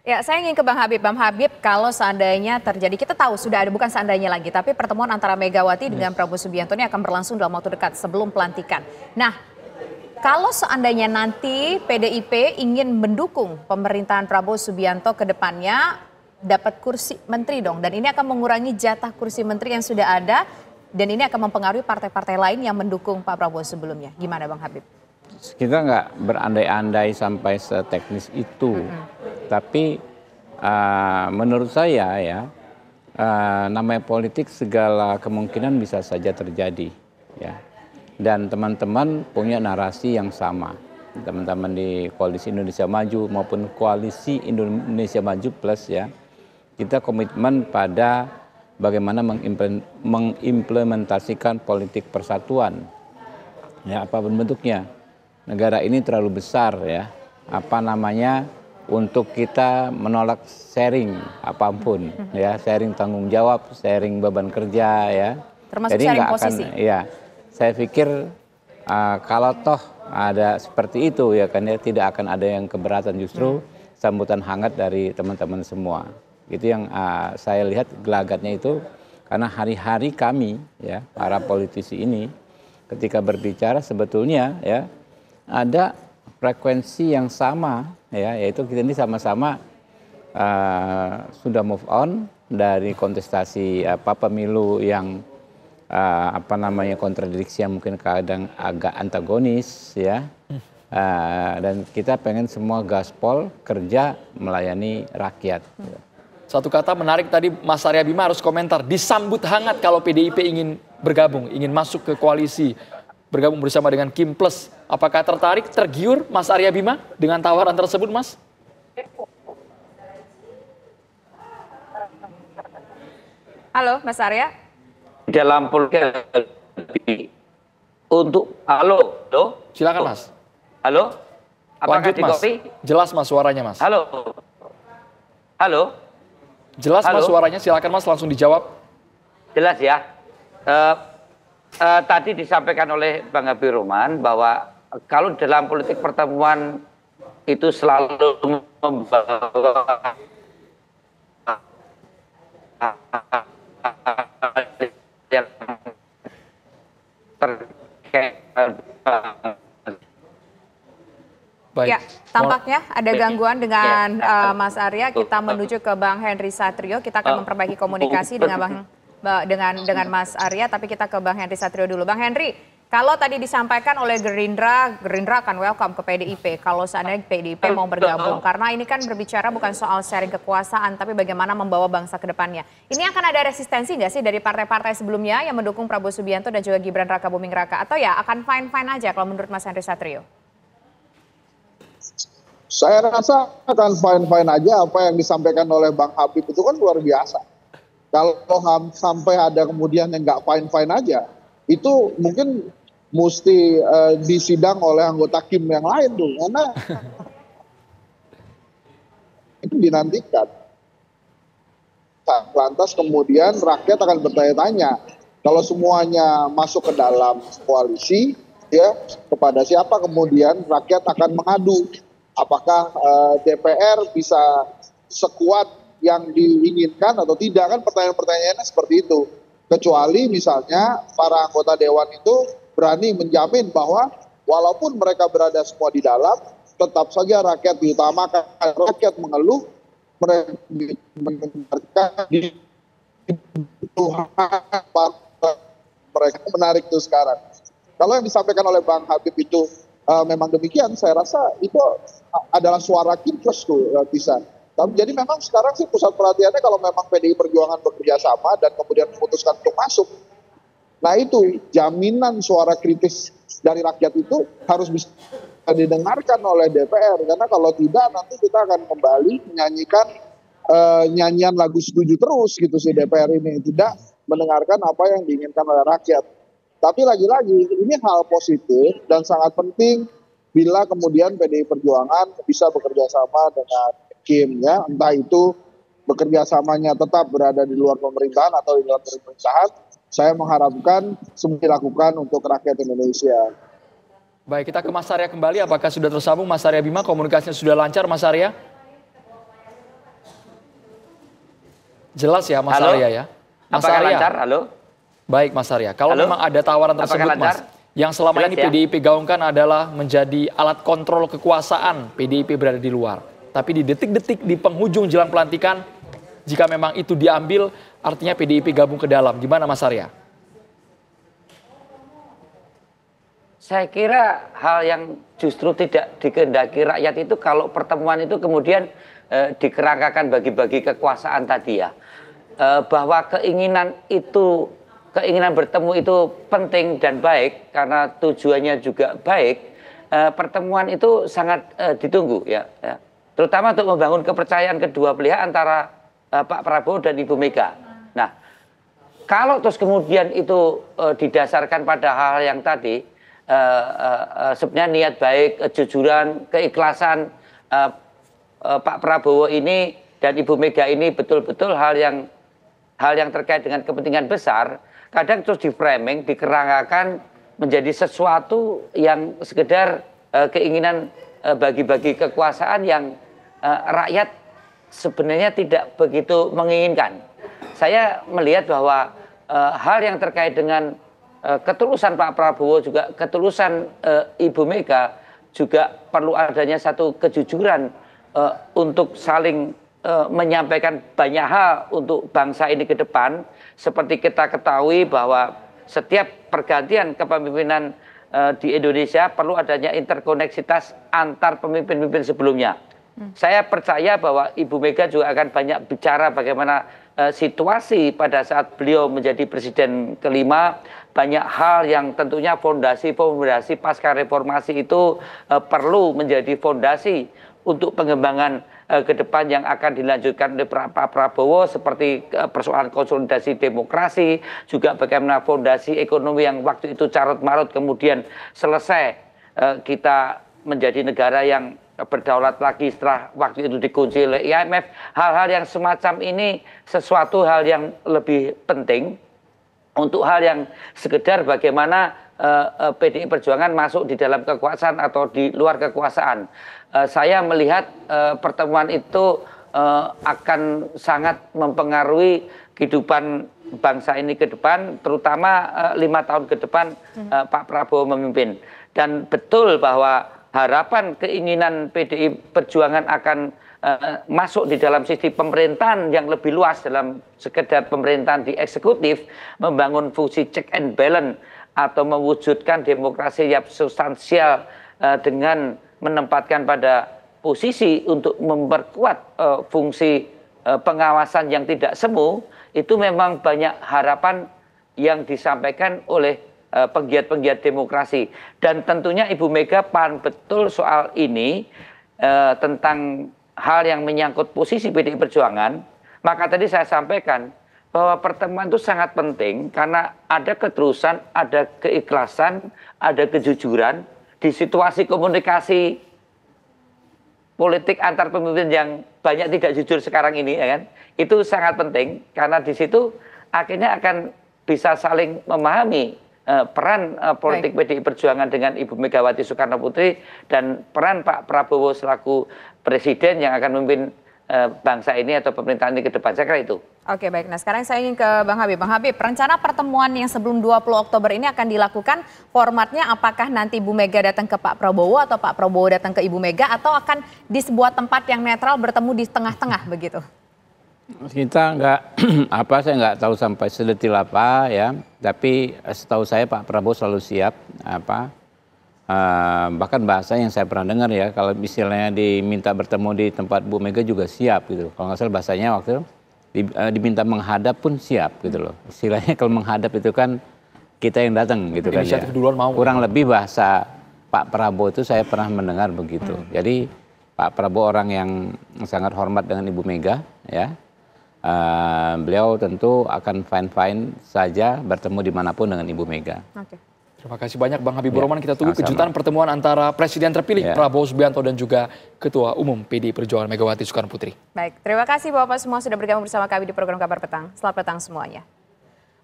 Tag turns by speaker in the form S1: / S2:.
S1: Ya, saya ingin ke Bang Habib. Bang Habib, kalau seandainya terjadi, kita tahu sudah ada, bukan seandainya lagi, tapi pertemuan antara Megawati dengan Prabowo Subianto ini akan berlangsung dalam waktu dekat sebelum pelantikan. Nah, kalau seandainya nanti PDIP ingin mendukung pemerintahan Prabowo Subianto ke depannya, dapat kursi menteri dong. Dan ini akan mengurangi jatah kursi menteri yang sudah ada. Dan ini akan mempengaruhi partai-partai lain yang mendukung Pak Prabowo sebelumnya. Gimana Bang Habib?
S2: Kita nggak berandai-andai sampai seteknis itu. Tapi menurut saya ya, namanya politik segala kemungkinan bisa saja terjadi. Ya. Dan teman-teman punya narasi yang sama. Teman-teman di Koalisi Indonesia Maju maupun Koalisi Indonesia Maju Plus ya. Kita komitmen pada bagaimana mengimplementasikan politik persatuan. Ya, apapun bentuknya. Negara ini terlalu besar ya. Untuk kita menolak sharing apapun ya, sharing tanggung jawab, sharing beban kerja ya.
S1: Termasuk sharing posisi.
S2: Ya, saya pikir kalau toh ada seperti itu ya kan ya, tidak akan ada yang keberatan, justru sambutan hangat dari teman-teman semua. Itu yang saya lihat gelagatnya itu, karena hari-hari kami ya para politisi ini ketika berbicara sebetulnya ya ada frekuensi yang sama ya, yaitu kita ini sama-sama sudah move on dari kontestasi pemilu yang kontradiksi yang mungkin kadang agak antagonis ya. Dan kita pengen semua gaspol kerja melayani rakyat.
S3: Satu kata menarik tadi Mas Arya Bima harus komentar, disambut hangat kalau PDIP ingin bergabung, ingin masuk ke koalisi, bergabung bersama dengan Kim Plus. Apakah tertarik, tergiur Mas Arya Bima dengan tawaran tersebut, Mas?
S1: Halo, Mas Arya.
S4: Dalam politik untuk halo.
S3: Silakan, Mas.
S4: Halo.
S3: Apakah lanjut, Mas. Jelas, Mas, suaranya, Mas.
S4: Halo. Halo.
S3: Jelas, halo. Mas, suaranya. Silakan, Mas, langsung dijawab.
S4: Jelas ya. Tadi disampaikan oleh Bang Habibur Rahman bahwa kalau dalam politik pertemuan itu selalu membawa
S1: Baik. Ya, tampaknya ada gangguan dengan Mas Arya. Kita menuju ke Bang Henry Satrio. Kita akan memperbaiki komunikasi dengan Mas Arya, tapi kita ke Bang Henry Satrio dulu. Bang Henry, kalau tadi disampaikan oleh Gerindra akan welcome ke PDIP kalau seandainya PDIP mau bergabung. Karena ini kan berbicara bukan soal sharing kekuasaan, tapi bagaimana membawa bangsa ke depannya. Ini akan ada resistensi nggak sih dari partai-partai sebelumnya yang mendukung Prabowo Subianto dan juga Gibran Rakabuming Raka? Atau ya akan fine-fine aja kalau menurut Mas Henry Satrio?
S5: Saya rasa akan fine-fine aja. Apa yang disampaikan oleh Bang Habib itu kan luar biasa. Kalau sampai ada kemudian yang nggak fine-fine aja, itu mungkin mesti disidang oleh anggota Kim yang lain tuh, karena itu dinantikan. Lantas kemudian rakyat akan bertanya-tanya, kalau semuanya masuk ke dalam koalisi, ya kepada siapa kemudian rakyat akan mengadu? Apakah DPR bisa sekuat yang diinginkan atau tidak, kan pertanyaan-pertanyaannya seperti itu. Kecuali misalnya para anggota dewan itu berani menjamin bahwa walaupun mereka berada semua di dalam, tetap saja rakyat diutamakan. Rakyat mengeluh, mereka menarik itu sekarang. Kalau yang disampaikan oleh Bang Habib itu memang demikian, saya rasa itu adalah suara Kim Plus tuh bisa. Jadi memang sekarang sih pusat perhatiannya kalau memang PDI Perjuangan bekerja sama dan kemudian memutuskan untuk masuk. Nah itu jaminan suara kritis dari rakyat itu harus bisa didengarkan oleh DPR. Karena kalau tidak nanti kita akan kembali menyanyikan nyanyian lagu setuju terus gitu sih DPR ini. Tidak mendengarkan apa yang diinginkan oleh rakyat. Tapi lagi-lagi ini hal positif dan sangat penting bila kemudian PDI Perjuangan bisa bekerja sama dengan Kim ya, entah itu bekerja samanya tetap berada di luar pemerintahan atau di luar pemerintahan, saya mengharapkan semua dilakukan untuk rakyat Indonesia.
S3: Baik, kita ke Mas Arya kembali. Apakah sudah tersambung Mas Arya Bima? Komunikasinya sudah lancar Mas Arya? Jelas ya Mas Arya ya. Mas
S4: Apakah
S3: Arya.
S4: lancar? Halo.
S3: Baik Mas Arya, kalau
S4: Halo?
S3: memang ada tawaran tersebut Mas, yang selama
S4: Jelas
S3: ini
S4: ya?
S3: PDIP gaungkan adalah menjadi alat kontrol kekuasaan, PDIP berada di luar. Tapi di detik-detik di penghujung jelang pelantikan, jika memang itu diambil, artinya PDIP gabung ke dalam. Gimana Mas Arya?
S4: Saya kira hal yang justru tidak dikehendaki rakyat itu kalau pertemuan itu kemudian dikerangkakan bagi-bagi kekuasaan tadi ya. Bahwa keinginan bertemu itu penting dan baik karena tujuannya juga baik. Pertemuan itu sangat ditunggu ya. Terutama untuk membangun kepercayaan kedua pihak antara Pak Prabowo dan Ibu Mega. Nah, kalau terus kemudian itu didasarkan pada hal yang tadi, sebenarnya niat baik, kejujuran, keikhlasan Pak Prabowo ini dan Ibu Mega ini betul-betul hal yang terkait dengan kepentingan besar, kadang terus di-framing, dikerangkakan menjadi sesuatu yang sekedar keinginan bagi-bagi kekuasaan yang rakyat sebenarnya tidak begitu menginginkan. Saya melihat bahwa hal yang terkait dengan ketulusan Pak Prabowo juga ketulusan Ibu Mega juga perlu adanya satu kejujuran untuk saling menyampaikan banyak hal untuk bangsa ini ke depan. Seperti kita ketahui bahwa setiap pergantian kepemimpinan di Indonesia perlu adanya interkoneksitas antar pemimpin-pemimpin sebelumnya. Saya percaya bahwa Ibu Mega juga akan banyak bicara bagaimana situasi pada saat beliau menjadi presiden kelima. Banyak hal yang tentunya fondasi pasca reformasi itu perlu menjadi fondasi untuk pengembangan ke depan yang akan dilanjutkan oleh Pak Prabowo, seperti persoalan konsolidasi demokrasi, juga bagaimana fondasi ekonomi yang waktu itu carut-marut kemudian selesai, kita menjadi negara yang berdaulat lagi setelah waktu itu dikunci oleh IMF. Hal-hal yang semacam ini sesuatu hal yang lebih penting untuk hal yang sekedar bagaimana PDI Perjuangan masuk di dalam kekuasaan atau di luar kekuasaan. Saya melihat pertemuan itu akan sangat mempengaruhi kehidupan bangsa ini ke depan, terutama 5 tahun ke depan Pak Prabowo memimpin. Dan betul bahwa harapan keinginan PDI Perjuangan akan masuk di dalam sistem pemerintahan yang lebih luas dalam sekedar pemerintahan di eksekutif, membangun fungsi check and balance atau mewujudkan demokrasi yang substansial dengan menempatkan pada posisi untuk memperkuat fungsi pengawasan yang tidak semu, itu memang banyak harapan yang disampaikan oleh penggiat-penggiat demokrasi. Dan tentunya Ibu Mega paham betul soal ini tentang hal yang menyangkut posisi PDI Perjuangan. Maka tadi saya sampaikan bahwa pertemuan itu sangat penting karena ada ketulusan, ada keikhlasan, ada kejujuran di situasi komunikasi politik antar pemimpin yang banyak tidak jujur sekarang ini, ya kan? Itu sangat penting karena di situ akhirnya akan bisa saling memahami peran politik PDI Perjuangan dengan Ibu Megawati Soekarno Putri dan peran Pak Prabowo selaku presiden yang akan memimpin bangsa ini atau pemerintahan ini ke depan. Saya kira itu.
S1: Oke, baik. Nah, sekarang saya ingin ke Bang Habib. Bang Habib, rencana pertemuan yang sebelum 20 Oktober ini akan dilakukan, formatnya apakah nanti Ibu Mega datang ke Pak Prabowo atau Pak Prabowo datang ke Ibu Mega, atau akan di sebuah tempat yang netral bertemu di tengah-tengah begitu?
S2: Kita saya nggak tahu sampai sedetil apa ya, tapi setahu saya Pak Prabowo selalu siap bahkan bahasa yang saya pernah dengar ya, kalau misalnya diminta bertemu di tempat Bu Mega juga siap gitu. Kalau nggak salah bahasanya waktu itu diminta menghadap pun siap gitu loh. Istilahnya kalau menghadap itu kan kita yang datang gitu kan ya. Kurang lebih bahasa Pak Prabowo itu saya pernah mendengar begitu. Jadi Pak Prabowo orang yang sangat hormat dengan Ibu Mega ya. Beliau tentu akan fine-fine saja bertemu dimanapun dengan Ibu Mega.
S1: Oke.
S3: Terima kasih banyak Bang Habibur Rahman. Kita tunggu kejutan pertemuan antara Presiden terpilih Prabowo Subianto dan juga Ketua Umum PDI Perjuangan Megawati Soekarno Putri.
S1: Baik, terima kasih Bapak semua sudah bergabung bersama kami di program Kabar Petang. Selamat petang semuanya.